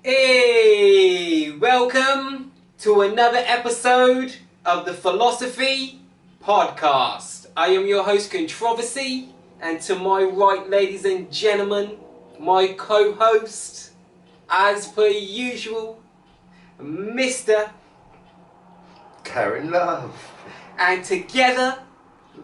Hey, welcome to another episode of the Philosophy Podcast. I am your host, Controversy, and to my right, ladies and gentlemen, my co-host, as per usual, Mr. Karen Love. And together,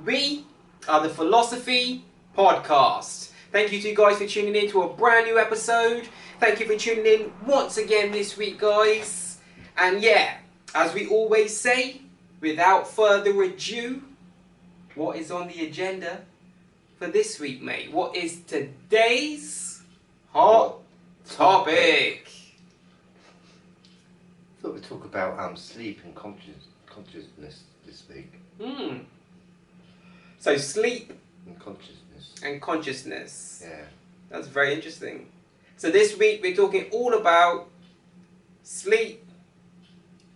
we are the Philosophy Podcast. Thank you to you guys for tuning in to a brand new episode. Thank you for tuning in once again this week, guys. And yeah, as we always say, without further ado, what is on the agenda for this week, mate? What is today's hot topic? I thought we'd talk about sleep and consciousness this week. So sleep And consciousness. and consciousness. Yeah. That's very interesting. So this week we're talking all about sleep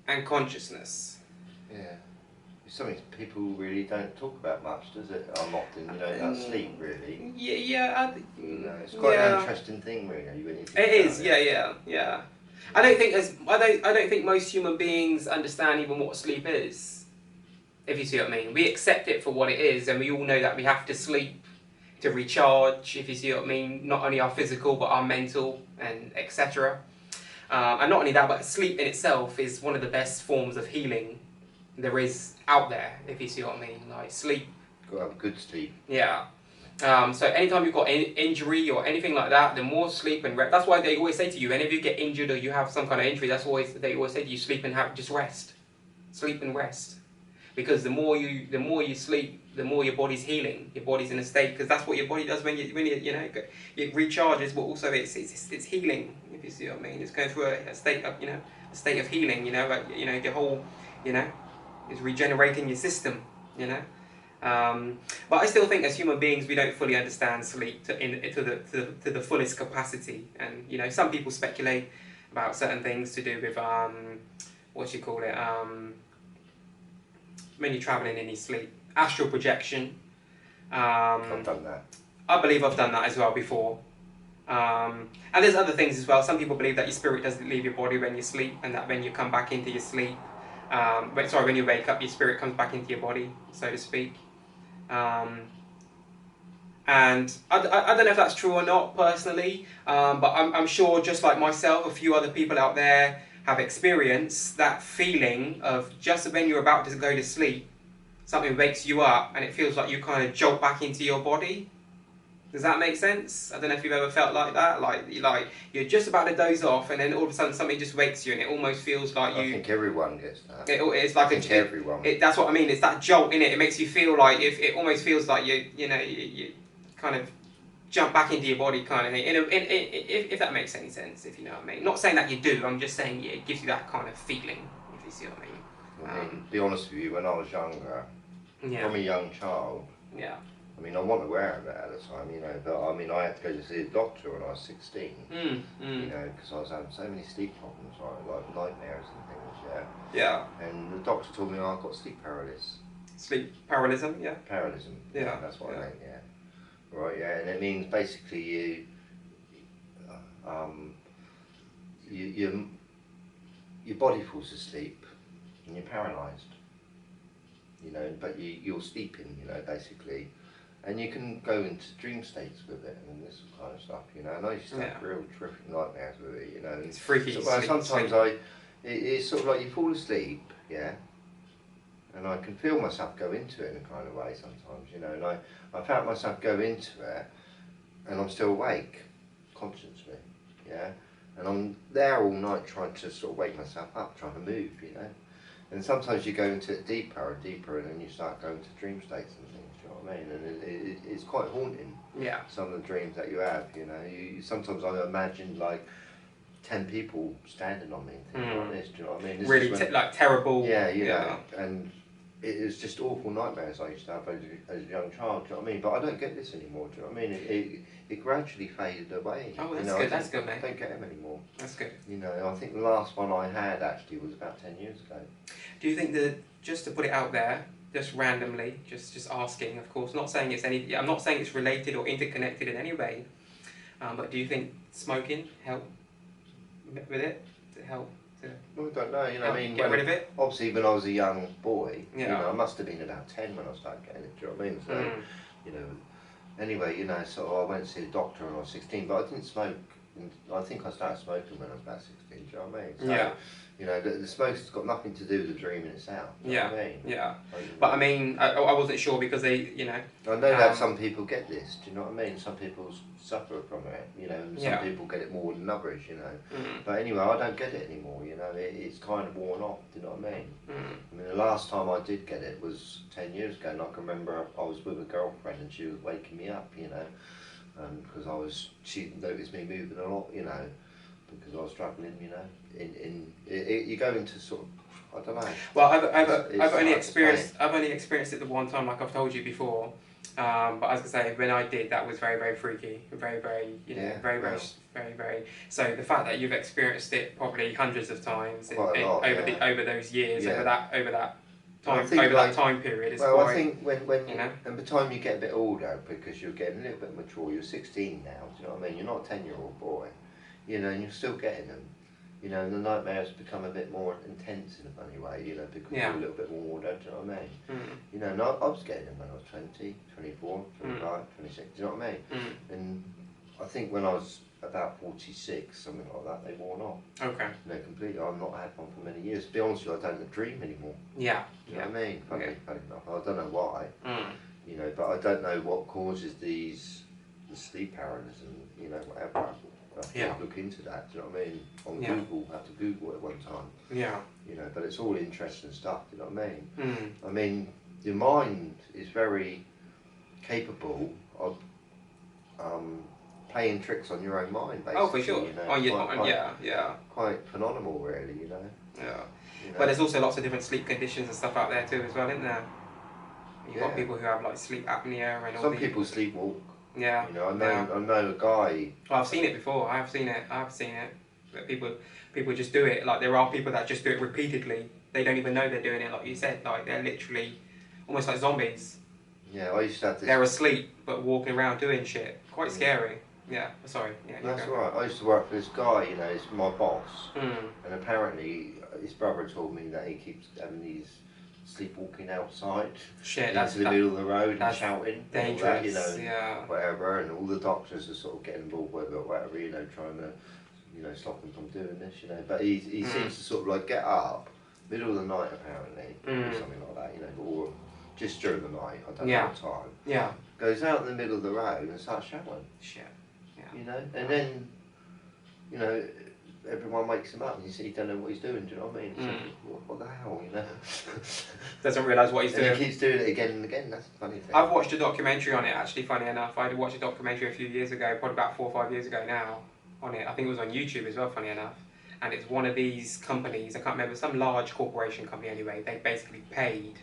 and consciousness. Yeah. It's something people really don't talk about much, does it? Often, about sleep, really. Yeah. It's quite an interesting thing, really. When you think It is. about Yeah. I don't think most human beings understand even what sleep is. If you see what I mean, we accept it for what it is, and we all know that we have to sleep to recharge, if you see what I mean, not only our physical but our mental and etc. And not only that, but sleep in itself is one of the best forms of healing there is out there, if you see what I mean. Like sleep. Got to have good sleep. Yeah. So anytime you've got any injury or anything like that, the more sleep and rest. That's why they always say to you, whenever you get injured or you have some kind of injury, they always say to you, sleep and just rest. Sleep and rest. Because the more you sleep, the more your body's healing. Your body's in a state, because that's what your body does when it recharges, but also it's healing. If you see what I mean, it's going through a state of healing. Your whole is regenerating your system. But I still think as human beings we don't fully understand sleep to the fullest capacity. And some people speculate about certain things to do with when you're travelling in your sleep, astral projection. I've done that. I believe I've done that as well before. And there's other things as well. Some people believe that your spirit doesn't leave your body when you sleep, and that when you come back into your sleep, when you wake up, your spirit comes back into your body, so to speak. And I don't know if that's true or not personally, but I'm sure, just like myself, a few other people out there have experienced that feeling of just when you're about to go to sleep, something wakes you up and it feels like you kind of jolt back into your body. Does that make sense? I don't know if you've ever felt like that, like you're just about to doze off and then all of a sudden something just wakes you and it almost feels like I think everyone gets that. It's like everyone. That's what I mean. It's that jolt in it. It makes you feel like it almost feels like you kind of jump back into your body, kind of thing. If that makes any sense, if you know what I mean. Not saying that you do. I'm just saying it gives you that kind of feeling, if you see what I mean. To be honest with you, when I was younger, from a young child, I wasn't aware of it at the time, but I had to go to see a doctor when I was 16, because I was having so many sleep problems, like nightmares and things, And the doctor told me I've got sleep paralysis. Sleep paralysm, Paralysm, that's what I meant, Right, and it means basically your body falls asleep and you're paralysed, but you're sleeping, basically. And you can go into dream states with it and this kind of stuff, And I used to have real terrific nightmares with it, It's freaky. Sometimes it's sort of like you fall asleep, and I can feel myself go into it in a kind of way sometimes, And I felt myself go into it, and I'm still awake, consciously, And I'm there all night trying to sort of wake myself up, trying to move, And sometimes you go into it deeper and deeper, and then you start going to dream states and things. Do you know what I mean? And it's quite haunting. Some of the dreams that you have. Sometimes I imagine like 10 people standing on me and things like this. Do you know what I mean? This really like terrible. And it was just awful nightmares I used to have as a young child. Do you know what I mean? But I don't get this anymore. Do you know what I mean? It gradually faded away. Oh, that's good. That's good, mate. I don't get them anymore. That's good. I think the last one I had actually was about 10 years ago. Do you think that, just to put it out there, just randomly, just asking, of course, not saying I'm not saying it's related or interconnected in any way, but do you think smoking helped with it to help to Well, I don't know, you know, I mean, get rid of it? obviously when I was a young boy, Yeah. you know, I must have been about 10 when I started getting it, do you know what I mean? So, you know, anyway, you know, so I went to see a doctor when I was 16, but I didn't smoke. I think I started smoking when I was about 16, do you know what I mean? So, Yeah. you know, the smoke's got nothing to do with the dream in itself, do you know what I mean? Yeah. Like, But I mean, I wasn't sure because they, you know. I know that some people get this, do you know what I mean? Some people suffer from it, you know, and some people get it more than others, you know. But anyway, I don't get it anymore, you know, it's kind of worn off, do you know what I mean? I mean, the last time I did get it was 10 years ago, and I can remember I was with a girlfriend and she was waking me up, you know, because she noticed me moving a lot, you know, because I was struggling, you know, you go into sort of, I don't know. Well, I've only experienced it the one time, like I've told you before. But as I say, when I did, that was very, very freaky, very, very, you know, very. So the fact that you've experienced it probably hundreds of times over those years, over that time period, is well, quite. I think when you know, and by the time you get a bit older, because you're getting a little bit mature, you're 16 now. Do you know what I mean? You're not a 10-year-old boy, you know, and you're still getting them. You know, and the nightmares become a bit more intense in a funny way, you know, because you're a little bit more older, do you know what I mean? You know, and I was getting them when I was 20, 24, 25, 26, do you know what I mean? And I think when I was about 46, something like that, they worn off. Okay. No, completely. I've not had one for many years. To be honest with you, I don't dream anymore. Yeah. Do you know what I mean? Funny enough. I don't know why, you know, but I don't know what causes the sleep paralysis and, you know, whatever. I have to look into that, do you know what I mean? On Google, I have to Google it one time. Yeah. You know, but it's all interesting stuff, do you know what I mean? I mean, your mind is very capable of playing tricks on your own mind, basically. Oh, for sure. You know, Quite quite phenomenal, really, you know. Yeah. You know? But there's also lots of different sleep conditions and stuff out there too, as well, isn't there? You've got people who have like sleep apnea and all. Some people sleepwalk. Yeah. You know, I know a guy. Well, I've seen it before. I've seen it. But people just do it. Like there are people that just do it repeatedly. They don't even know they're doing it. Like you said, like they're literally almost like zombies. Yeah, I used to have this. They're asleep but walking around doing shit. Quite scary. Yeah. Sorry. Yeah. That's right. I used to work for this guy. You know, he's my boss. And apparently, his brother told me that he keeps having these sleepwalking outside. Shit, into the middle of the road and shouting. Dangerous. All that, you know, whatever, and all the doctors are sort of getting involved with it or whatever, you know, trying to, you know, stop him from doing this, you know. But he seems to sort of like get up, middle of the night apparently, or something like that, you know, or just during the night, I don't know what time. Yeah. Goes out in the middle of the road and starts shouting. Shit. Yeah. You know, and then, you know, everyone wakes him up and he don't know what he's doing, do you know what I mean? Like, what the hell, you know? Doesn't realise what he's doing. And he keeps doing it again and again, that's the funny thing. I've watched a documentary on it, actually, funny enough. I did watch a documentary a few years ago, probably about 4 or 5 years ago now, on it. I think it was on YouTube as well, funny enough. And it's one of these companies, I can't remember, some large corporation company anyway, they basically paid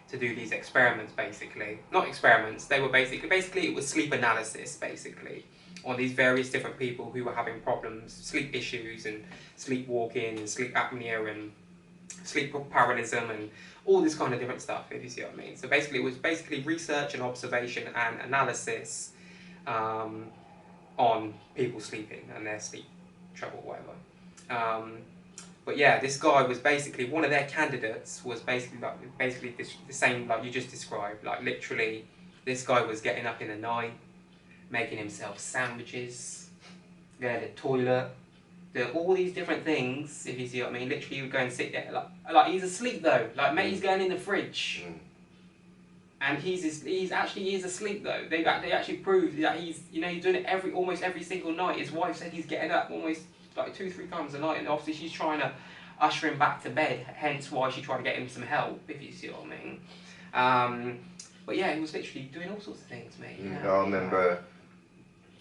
to do these experiments, basically. Not experiments, they were basically it was sleep analysis, basically, on these various different people who were having problems, sleep issues and sleepwalking and sleep apnea and sleep parallelism and all this kind of different stuff, if you see what I mean. So basically it was research and observation and analysis on people sleeping and their sleep trouble, whatever. But yeah, this guy was basically, one of their candidates was basically the same like you just described. Like literally, this guy was getting up in the night, making himself sandwiches, going to the toilet, doing all these different things, if you see what I mean. Literally, he would go and sit there, like he's asleep though. Like, mate, he's going in the fridge. And he's actually asleep though. They actually proved that he's doing it almost every single night. His wife said he's getting up almost like 2-3 times a night, and obviously she's trying to usher him back to bed, hence why she tried to get him some help, if you see what I mean. But yeah, he was literally doing all sorts of things, mate. You know? I remember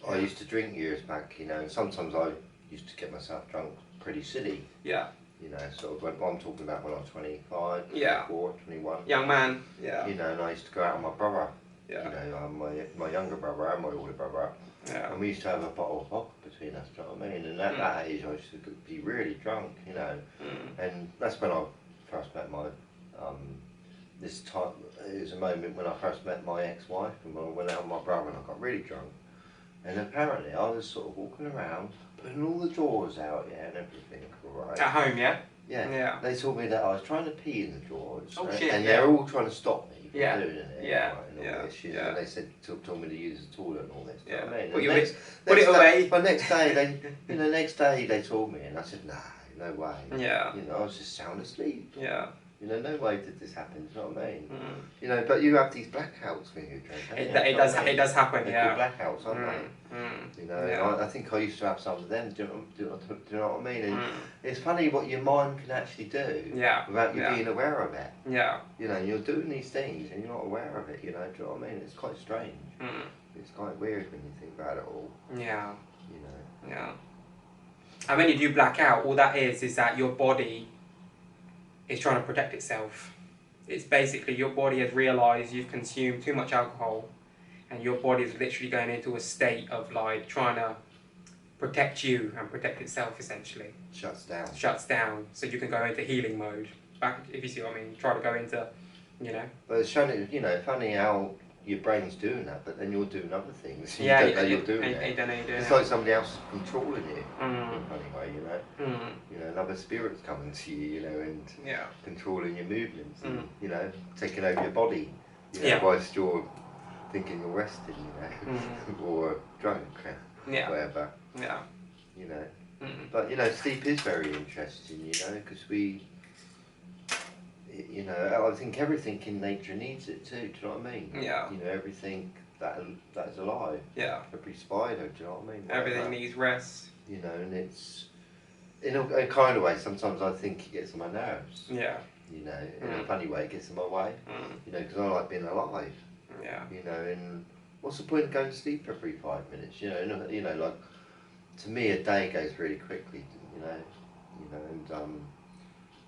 I used to drink years back, you know, and sometimes I used to get myself drunk pretty silly. Yeah. You know, sort of, I'm talking about when I was 25, yeah. 24, 21. Young man, yeah. You know, and I used to go out with my brother. Yeah. You know, my younger brother and my older brother. Yeah. And we used to have a bottle of vodka between us, do you know what I mean? And at that age I used to be really drunk, you know. And that's when I first met my, this time, it was a moment when I first met my ex-wife, and when I went out with my brother and I got really drunk. And apparently I was sort of walking around, putting all the drawers out, yeah, and everything, alright. At home, yeah? Yeah. Yeah. They told me that I was trying to pee in the drawers. Oh, right? shit, And yeah. they're all trying to stop me from Yeah. doing it. Yeah. Right, and all Yeah. this shit. Yeah. And they said, told me to use the toilet and all this. Yeah. You know what I mean? Put, And put it away. But next day, next day they told me, and I said, nah, no way. Yeah. You know, I was just sound asleep. Yeah. You know, no way did this happen. Do you know what I mean? Mm. You know, but you have these blackouts when you drink. It does happen. They're Yeah. called blackouts, aren't they? Mm. You know, Yeah. I think I used to have some of them. Do you know what I mean? And Mm. it's funny what your mind can actually do Yeah. without you Yeah. being aware of it. Yeah. You know, you're doing these things and you're not aware of it. You know, do you know what I mean? It's quite strange. Mm. It's quite weird when you think about it all. Yeah. You know. Yeah. And when you do black out, all that is that your body is trying to protect itself. It's basically your body has realised you've consumed too much alcohol, and your body is literally going into a state of like trying to protect you and protect itself essentially. Shuts down. Shuts down, so you can go into healing mode. Back, if you see what I mean, try to go into, you know. But it's funny, you know, funny how your brain's doing that, but then you're doing other things. Yeah, you don't know you're doing it. You don't know you're doing It's it. like somebody else controlling you in Mm. a funny way, you know. Mm. You know, another spirit's coming to you, you know, and Yeah. controlling your movements, and, Mm. you know, taking over your body, you know, Yeah. whilst you're thinking you're rested, you know, or drunk, Yeah. whatever, Yeah. you know. Mm. But, you know, sleep is very interesting, you know, because you know, I think everything in nature needs it too, do you know what I mean? Yeah. You know, everything that is alive, Yeah. every spider, do you know what I mean? Everything Whatever. needs rest. You know, and it's, in a kind of way, sometimes I think it gets on my nerves. Yeah. You know, in a funny way, it gets in my way. Mm. You know, because I like being alive. Yeah. You know, and what's the point of going to sleep every 5 minutes? You know, like to me, a day goes really quickly. You know,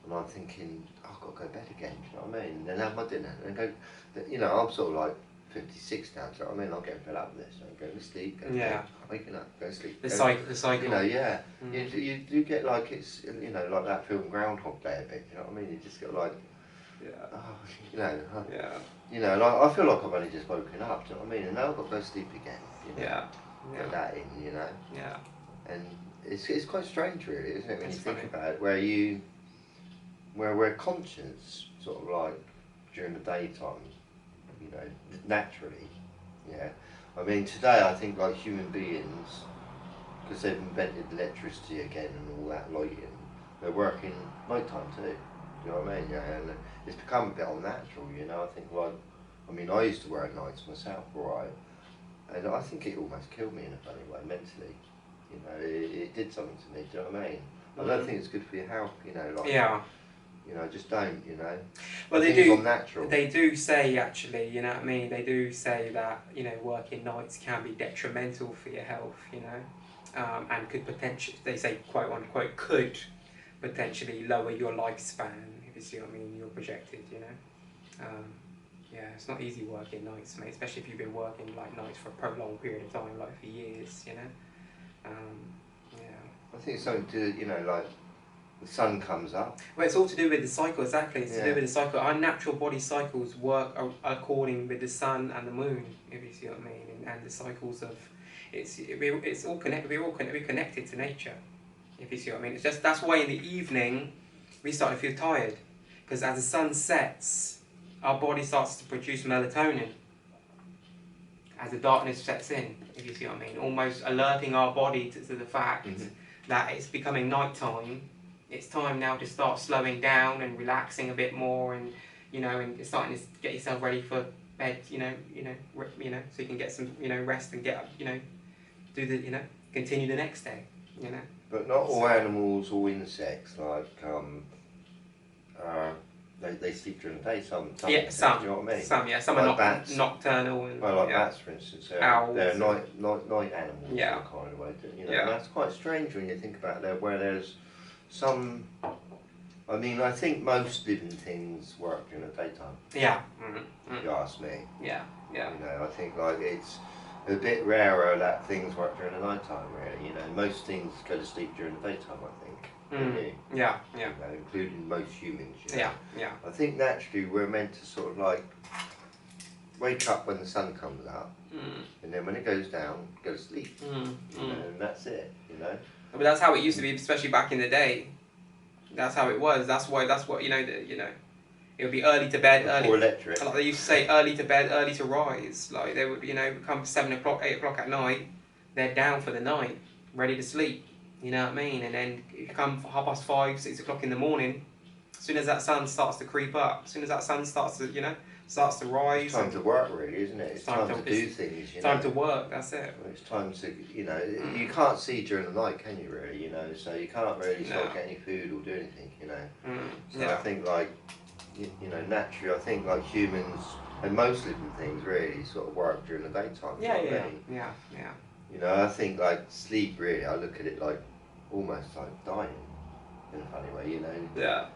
and I'm thinking, oh, I've got to go to bed again. Do you know what I mean? And then have my dinner and go. You know, I'm sort of like 56 now. Do you know what I mean? I'm getting fed up with this. I'm going to sleep. Yeah. Waking up, go to sleep. The cycle. You know, yeah. Mm. You do get like it's, you know, like that film Groundhog Day a bit. You know what I mean? You just get like, Yeah. oh, you know. Yeah. You know, and I feel like I've only just woken up, do you know what I mean? And now I've got to go to sleep again, you know? Yeah. Get that in, you know? Yeah. And it's quite strange really, isn't it, when It's you think funny. about it, where we're conscious, sort of like, during the daytime, you know, naturally, yeah? I mean, today I think like human beings, because they've invented electricity again and all that lighting, they're working nighttime too. Do you know what I mean? Yeah, and it's become a bit unnatural, you know. I think like, I mean, I used to work nights myself, right? And I think it almost killed me in a funny way, mentally. You know, it did something to me. Do you know what I mean? I don't think it's good for your health, you know. Like, Yeah. You know, just don't. You know. Well, I they think do. It's unnatural. They do say actually, you know what I mean. They do say that working nights can be detrimental for your health, and could potentially, they say quote unquote, could potentially lower your lifespan. If you see what I mean, you're projected. Yeah, it's not easy working nights, mate. Especially if you've been working like nights for a prolonged period of time, like for years. Yeah. I think it's something to, you know, like the sun comes up. Well, it's all to do with the cycle, exactly. It's to Yeah. do with the cycle. Our natural body cycles work according with the sun and the moon, if you see what I mean, and the cycles of it's all connected. We're connected to nature, if you see what I mean. It's just that's why in the evening we start to feel tired, because as the sun sets, our body starts to produce melatonin. As the darkness sets in, if you see what I mean, almost alerting our body to the fact that it's becoming nighttime. It's time now to start slowing down and relaxing a bit more, and and starting to get yourself ready for bed. So you can get some rest and get up. Do the continue the next day. But not all animals or insects, like they sleep during the day. Some. Yeah, some. Do you know what I mean? Some, yeah. Some like are bats. nocturnal. And, Well, like yeah. bats, for instance, Owls they're and- night animals, Yeah. in a kind of way. Yeah. And that's quite strange when you think about that. Where there's some, I mean, I think most living things work during the daytime. Yeah. If you ask me, Yeah. Yeah. I think like it's a bit rarer that things work during the night time. Really, most things go to sleep during the daytime. I think. Really. Yeah. Yeah. Including most humans. Yeah. Yeah. I think naturally we're meant to sort of like wake up when the sun comes up, and then when it goes down, go to sleep. You know, and that's it. You know. But that's how it used to be, especially back in the day. That's how it was. That's what you know. It would be early to bed, Before electric. Like they used to say, early to bed, early to rise. Like they would, come 7 o'clock, 8 o'clock at night, they're down for the night, ready to sleep. You know what I mean? And then you come 5:30, 6 o'clock in the morning. As soon as that sun starts to creep up, as soon as that sun starts to, starts to rise. It's time to work, really, isn't it? It's time to do things. It's time to work. That's it. It's time to, you can't see during the night, can you? Really, so you can't really sort of get any food or do anything, So I think naturally, I think like humans and most living things really sort of work during the daytime. Yeah. I think like sleep really, I look at it like almost like dying in a funny way, Yeah.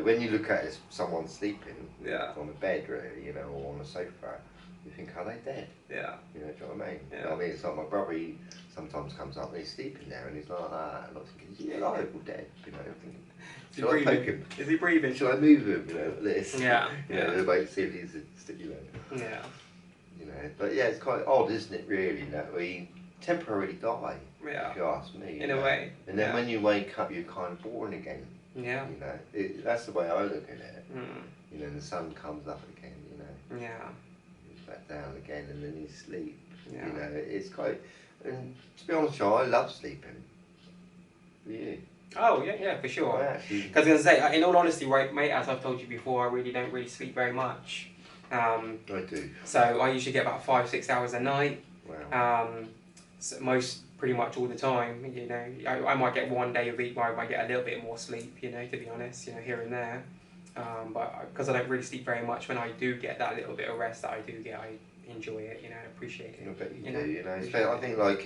When you look at it as someone sleeping on a bed really, or on a sofa, you think, are they dead? Yeah. Do you know what I mean? Yeah. I mean, it's like my brother, he sometimes comes up and he's sleeping there and he's like that, and I'm thinking, is he alive or dead? I'm thinking, should I poke him? Is he breathing? Should I move him? Like this. Yeah. Like see if he's Yeah. But yeah, it's quite odd, isn't it? Really, that we temporarily die. Yeah. If you ask me. In a way. And then when you wake up, you're kind of born again. Yeah. That's the way I look at it. And the sun comes up again. Yeah. Back down again, and then you sleep. Yeah. It's quite. And to be honest, I love sleeping. Yeah. Oh yeah, for sure. Because I was gonna say, in all honesty, right, mate, as I've told you before, I really don't sleep very much. I do. So I usually get about 5-6 hours a night. Wow. So pretty much all the time. I might get one day a week where I might get a little bit more sleep. To be honest, here and there. But because I don't really sleep very much, when I do get that little bit of rest that I do get, I enjoy it. Appreciate it. I bet you do. So I think like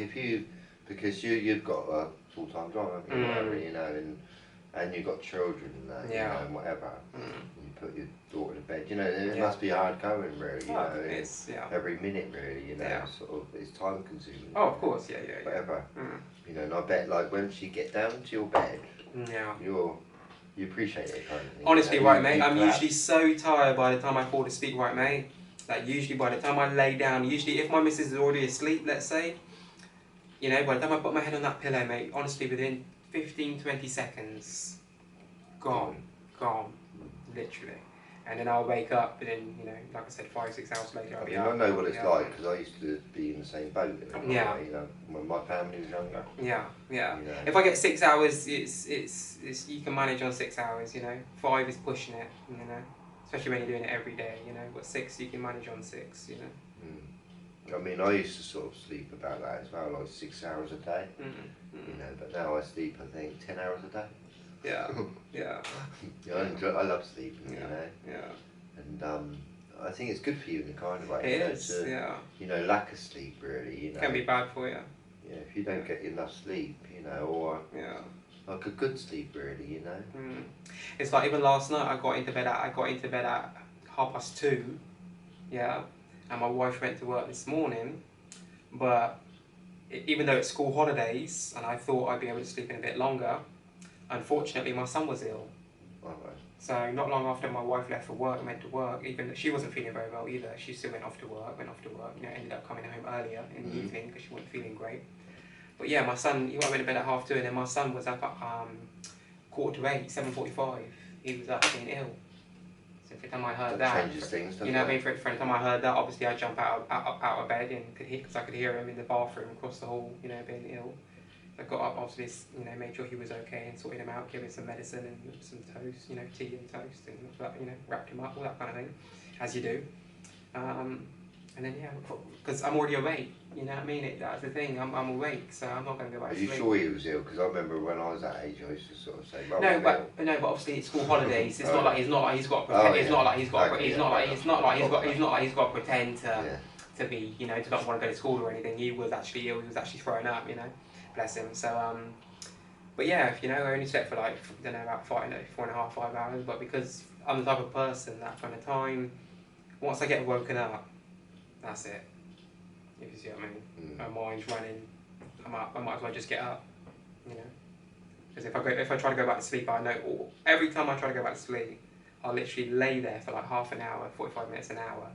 because you've got a full-time job, haven't you? And you've got children and whatever. You put your daughter to bed. It must be hard going, really. It's every minute, really. Sort of it's time consuming. Oh, of course, yeah. Whatever. And I bet like once you get down to your bed, you appreciate it, kind of thing. Honestly, right, mate. I'm usually so tired by the time I fall asleep, right, mate. Like usually by the time I lay down, usually if my missus is already asleep, let's say, by the time I put my head on that pillow, mate, honestly, within 15-20 seconds, gone, literally. And then I'll wake up, and then, like I said, 5-6 hours later, I'll be out. I know what it's like, because I used to be in the same boat, when my family was younger. Yeah. If I get 6 hours, it's you can manage on 6 hours, 5 is pushing it, especially when you're doing it every day, but 6 you can manage on 6, I mean, I used to sort of sleep about that as well, like 6 hours a day, but now I sleep, I think, 10 hours a day. Yeah. I love sleeping, Yeah. And I think it's good for you in a kind of way. It is, lack of sleep really, Can be bad for you. Yeah, if you don't get enough sleep, or like a good sleep really, It's like even last night I got into bed at 2:30. Yeah. And my wife went to work this morning, but even though it's school holidays and I thought I'd be able to sleep in a bit longer, unfortunately my son was ill. So not long after my wife left for work, went to work, even she wasn't feeling very well either. She still went off to work, ended up coming home earlier in the evening because she wasn't feeling great. But yeah, my son, he went to bed at 2:30, and then my son was up at 7:45. 7:45. He was up being ill. So every time I heard that, changes things, doesn't what I mean? For every time I heard that, obviously I jump out of bed and because I could hear him in the bathroom across the hall, being ill. I got up, obviously, made sure he was okay and sorted him out, gave him some medicine and some toast, tea and toast, and wrapped him up, all that kind of thing, as you do. And then because I'm already awake, that's the thing. I'm awake, so I'm not going to go back to sleep. Are you sure he was ill? Because I remember when I was that age, I used to sort of say, well, no, but obviously it's school holidays. It's not like he's got to pretend to be, to not want to go to school or anything. He was actually ill. He was actually throwing up, bless him. So but yeah, I only slept for like about 4.5, 5 hours. But because I'm the type of person that from the time once I get woken up, that's it. If you see what I mean. My mind's running. I'm up. I might as well just get up. Because if I try to go back to sleep, I know every time I try to go back to sleep, I'll literally lay there for like half an hour, 45 minutes, an hour,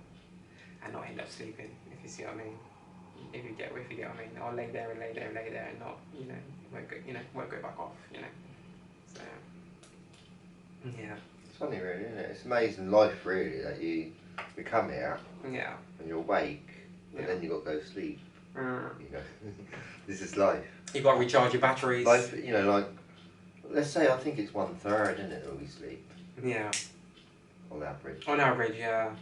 and not end up sleeping, if you see what I mean. If you get what I mean. I'll lay there and not, you know, won't go back off, you know. So yeah. It's funny really, isn't it? It's amazing life really that we come here Yeah. and you're awake, but Yeah. then you got to go sleep. You know, this is life. You've got to recharge your batteries. Life, you know, like let's say I think it's 1/3, isn't it, that we sleep Yeah. on average. On average, yeah.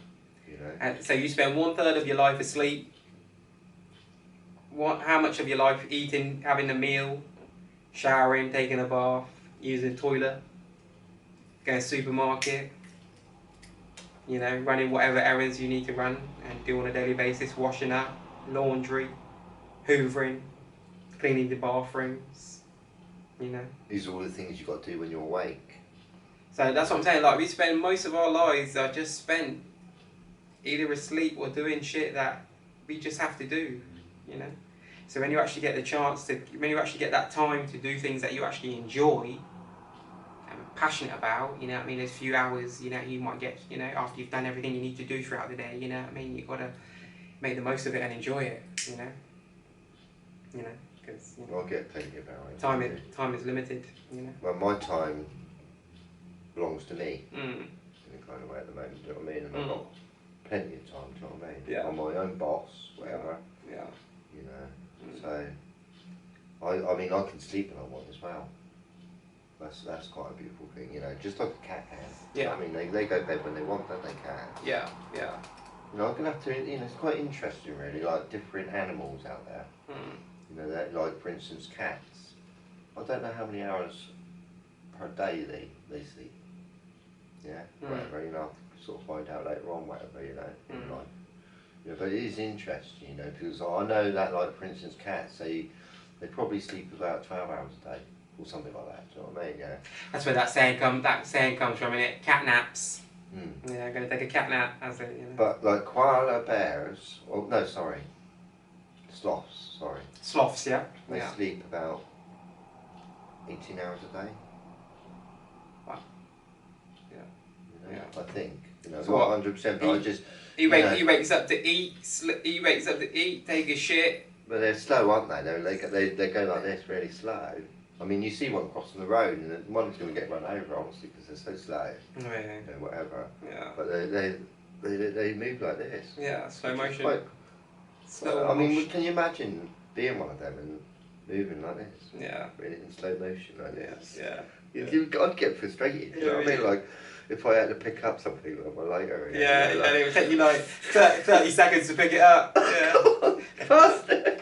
You know. And so you spend 1/3 of your life asleep. How much of your life eating, having a meal, showering, taking a bath, using the toilet, going to the supermarket, you know, running whatever errands you need to run and do on a daily basis, washing up, laundry, hoovering, cleaning the bathrooms, you know. These are all the things you've got to do when you're awake. So that's what I'm saying, like we spend most of our lives are just spent either asleep or doing shit that we just have to do, you know. So when you actually get the chance to, when you actually get that time to do things that you actually enjoy and passionate about, you know what I mean, there's a few hours, you know, you might get, you know, after you've done everything you need to do throughout the day, you know what I mean, you've got to make the most of it and enjoy it, you know, because, you know, I'll get plenty of hours. time is limited, you know. Well, my time belongs to me Mm. in a kind of way at the moment, do you know what I mean? And I've got plenty of time, do you know what I mean? Yeah. I'm my own boss, whatever, Yeah. you know. So, I mean, I can sleep when I want as well. That's quite a beautiful thing, you know, just like a cat can. Yeah. I mean, they go to bed when they want, don't they, cats? Yeah, yeah. You know, I'm going to have to, you know, it's quite interesting really, like different animals out there. You know, that, like for instance cats. I don't know how many hours per day they sleep. Yeah, whatever, you know, I'll sort of find out later on, whatever, you know, in life. You know, but it is interesting, you know, because I know that, like for instance cats, they probably sleep about 12 hours a day. Or something like that, do you know what I mean? Yeah. That's where that saying comes from, innit? Cat naps. Mm. Yeah, I'm gonna take a cat nap, as it, you know. But like koala bears, or no, sorry, sloths, sorry. Sloths, yeah. They Yeah. sleep about 18 hours a day. Wow. Yeah. You know, Yeah. I think. You know, So not what? 100%, but I just. He wakes up to eat. He wakes up to eat, take a shit. But they're slow, aren't they? They go like this, really slow. I mean, you see one crossing the road, and one's going to get run over, obviously, because they're so slow. Oh, yeah. You know, whatever. Yeah. But they move like this. Yeah, slow Which is motion. quite, Slow I mean, motion. can you imagine being one of them and moving like this? Yeah. Really in slow motion like this. Yeah. I'd get frustrated. You know what I mean? Like if I had to pick up something a little later. Yeah, you know, like, and it would take you like 30 seconds to pick it up. Yeah. faster!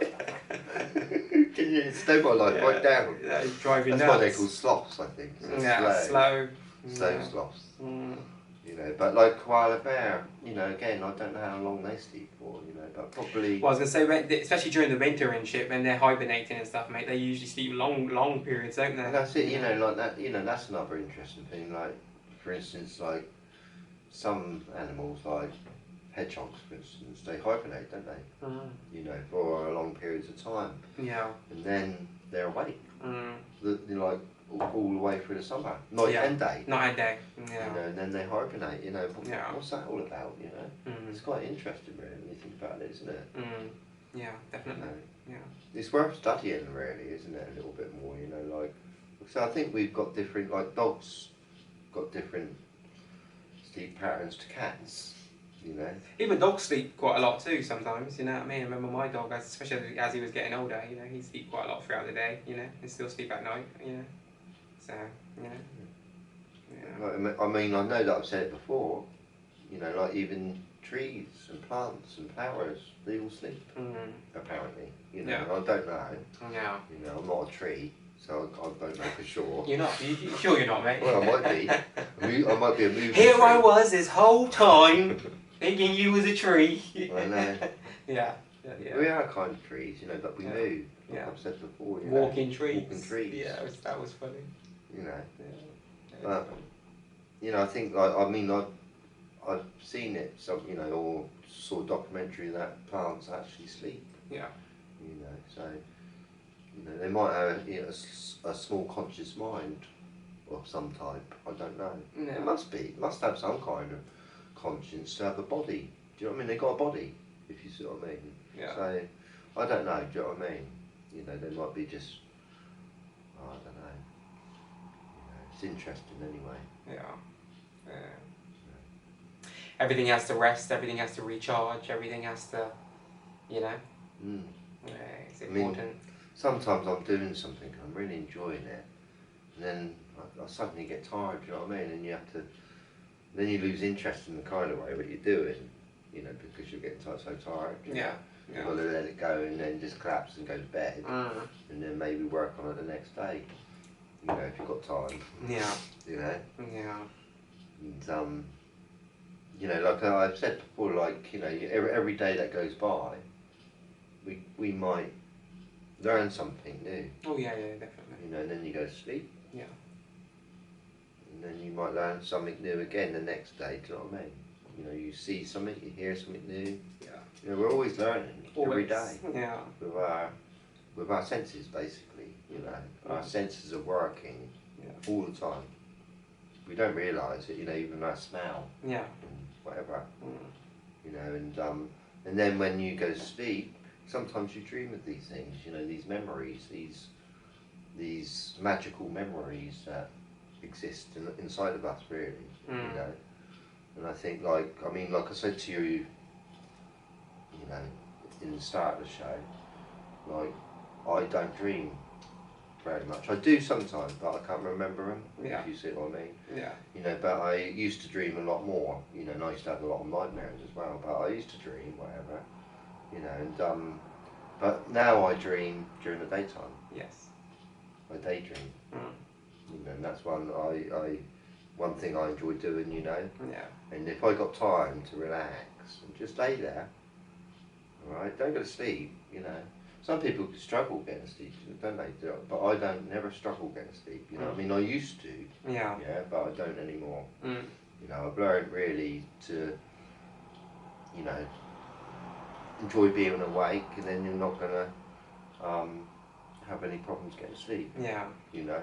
Can you slow my life right down? Yeah, you drive your That's nuts. why they're called sloths, I think. So Yeah, slow. Slow Yeah. sloths. Mm. You know, but like koala bear, you know, again, I don't know how long they sleep for, you know, but probably. Well, I was gonna say, especially during the winter and shit, when they're hibernating and stuff, mate, they usually sleep long periods, don't they? And that's it, you know, like that, you know, that's another interesting thing. Like, for instance, like some animals, like hedgehogs, for instance, they hibernate, don't they? You know, for long periods of time. Yeah. And then they're awake. Mm. They're like all the way through the summer, night and day. Night and day. Yeah. You know, and then they hibernate. You know, Yeah. what's that all about? You know, it's quite interesting, really, when you think about it, isn't it? Yeah, definitely. You know, Yeah. it's worth studying, really, isn't it? A little bit more, you know, like. So I think we've got different, like dogs, got different sleep patterns to cats. You know. Even dogs sleep quite a lot too sometimes, you know what I mean? I remember my dog, especially as he was getting older, you know, he'd sleep quite a lot throughout the day, you know, and still sleep at night, you know. So, you know. Yeah. Like, I mean, I know that I've said it before, you know, like even trees and plants and flowers, they all sleep, apparently. You know, I don't know. Yeah. You know, I'm not a tree, so I don't know for sure. You're not? You sure you're not, mate? Well, I might be. I might be a moving Here tree. I was this whole time, thinking you was a tree. I know. Yeah. We are kind of trees, you know, but we move. Like Yeah. I've said before. You Walking know, trees. Walking trees. Yeah, that was funny. You know. Yeah. But, you know, I think, like, I mean, I've seen it, so, you know, or saw a documentary that plants actually sleep. Yeah. You know, so, you know, they might have, you know, a small conscious mind of some type. I don't know. Yeah. It must be. It must have some kind of conscience to have a body. Do you know what I mean? They've got a body, if you see what I mean. Yeah. So, I don't know, do you know what I mean? You know, they might be just, oh, I don't know. You know, it's interesting anyway. Yeah. Everything has to rest, everything has to recharge, everything has to, you know. Yeah, it's important. I mean, sometimes I'm doing something and I'm really enjoying it, and then I suddenly get tired, do you know what I mean? And you have to, then you lose interest in the kind of way what you're doing, you know, because you're getting so tired. Yeah. You've got to let it go and then just collapse and go to bed, and then maybe work on it the next day, you know, if you've got time. Yeah. You know? Yeah. And, you know, like I've said before, like, you know, every day that goes by, we might learn something new. Oh yeah, definitely. You know, and then you go to sleep. Yeah. And then you might learn something new again the next day, do you know what I mean? You know, you see something, you hear something new. Yeah. You know, we're always learning, every day. Yeah. With our senses, basically, you know. Our senses are working all the time. We don't realise it, you know, even our smell. Yeah. And whatever. You know, and then when you go to sleep, sometimes you dream of these things, you know, these memories, these magical memories that exist inside of us, really, you know. And I think, like I said to you, you know, in the start of the show, like, I don't dream very much. I do sometimes, but I can't remember them, if you see what I mean. Yeah. You know, but I used to dream a lot more, you know, and I used to have a lot of nightmares as well, but I used to dream, whatever, you know, and, but now I dream during the daytime. Yes. I daydream. You know, and that's one thing I enjoy doing, you know. Yeah. And if I got time to relax and just lay there, alright, don't go to sleep, you know. Some people struggle getting to sleep, don't they? But I don't never struggle getting to sleep, you know. I mean, I used to, yeah, but I don't anymore. You know, I've learned really to, you know, enjoy being awake, and then you're not gonna have any problems getting to sleep. Yeah. You know.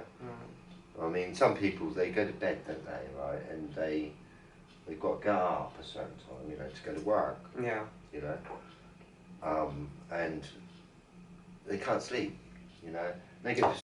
I mean, some people, they go to bed, don't they, right? And they've got to get up a certain time, you know, to go to work. Yeah. You know. And they can't sleep, you know. They get